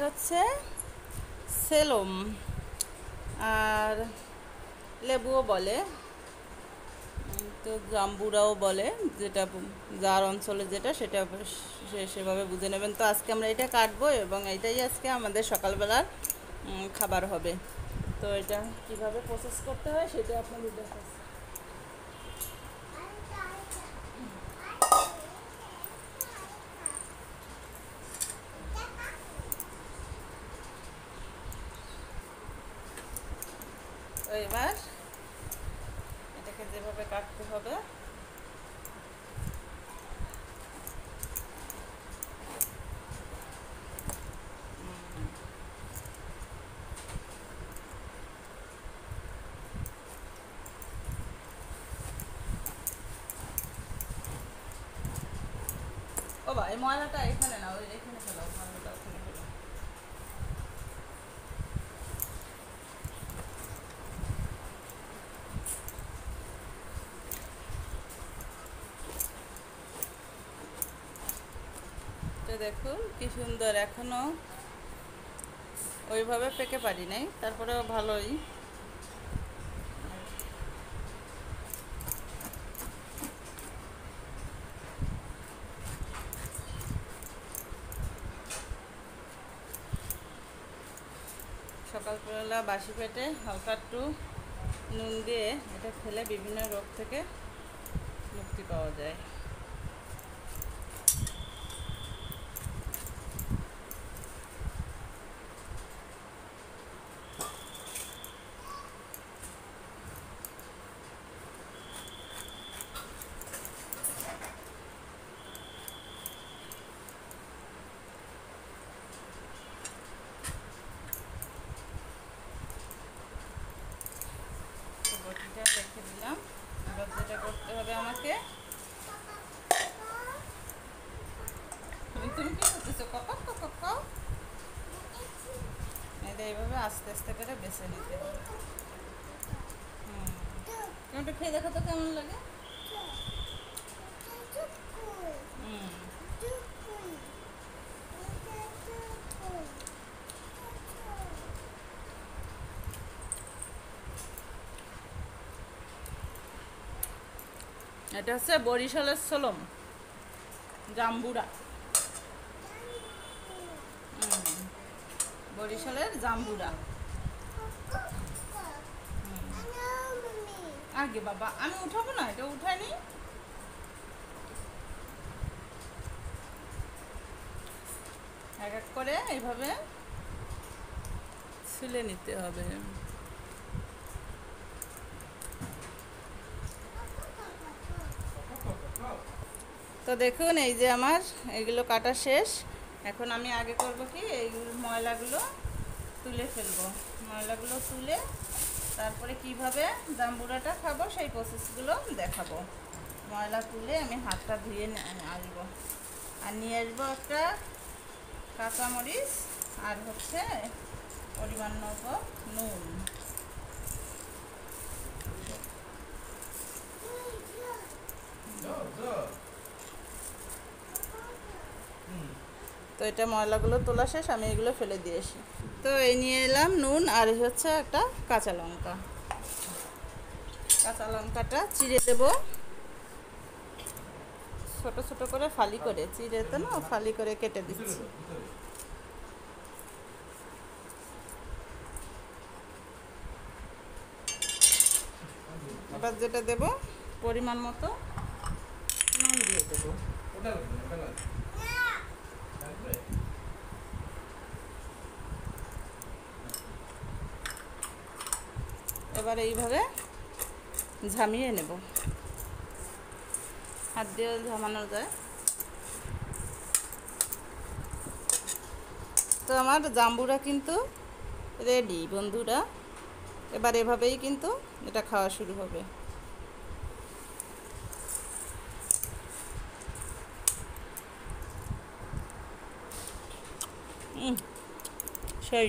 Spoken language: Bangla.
হচ্ছে সেলম, আর লেবুও বলে, তো জাম্বুরাও বলে, যেটা যার অঞ্চলে যেটা সেটা সেভাবে বুঝে নেবেন। তো আজকে আমরা এটা কাটবো এবং এটাই আজকে আমাদের সকালবেলার খাবার হবে। তো এটা কিভাবে প্রসেস করতে হয় সেটা আপনাদের দেখাচ্ছি। তো এবার এটাকে যেভাবে কাটতে হবে, ও বা এই ময়লাটা এখানে না, ওই এখানে ফেলো, ময়লাটা ওখানে ফেলো। তো দেখুন কি সুন্দর, এখনো ওইভাবে পেকে পারি নাই, তারপরেও ভালোই। সকালবেলা বাসি পেটে হালকা একটু নুন দিয়ে এটা খেলে বিভিন্ন রোগ থেকে মুক্তি পাওয়া যায়। বটিটা রেখে দিলাম। এবার যেটা করতে হবে আমাকে, তুমি কি করতেছো? এটা এইভাবে আস্তে আস্তে করে বেছে নিতে হবে। তুমি একটু খেয়ে দেখো তো কেমন লাগে। এটা হচ্ছে বরিশালের সোলম, জাম্বুরা। বরিশালের জাম্বুরা। আগে বাবা আমি উঠাবো না, এটা উঠাইনি। এক এক করে এইভাবে ছিলে নিতে হবে। তো দেখুন এই যে আমার এগুলো কাটা শেষ। এখন আমি আগে করব কি, এই ময়লাগুলো তুলে ফেলবো। ময়লাগুলো তুলে তারপরে কিভাবে জাম্বুরাটা খাবো সেই প্রসেসগুলো দেখাবো। ময়লা তুলে আমি হাতটা ধুয়ে আসবো, আর নিয়ে আসবো একটা কাঁচামরিচ, আর হচ্ছে পরিমাণ মতো নুন। তো এটা ময়লাগুলো তোলা শেষ, আমি এগুলো ফেলে দিয়ে আসি। তো এই নিয়ে এলাম নুন, আর হচ্ছে একটা কাঁচা লঙ্কা। কাঁচা লঙ্কাটা চিড়ে দেব, ছোট ছোট করে ফালি করে, চিড়ে তো না, ফালি করে কেটে দিচ্ছি। এবার যেটা দেব, পরিমাণ মতো নুন দিয়ে দেবো। এবার এইভাবে ঝামিয়ে নেব, হাত দিয়ে ঝামানো যায়। তো আমার জাম্বুরা কিন্তু রেডি বন্ধুরা। এবার এভাবেই কিন্তু এটা খাওয়া শুরু হবে। সেই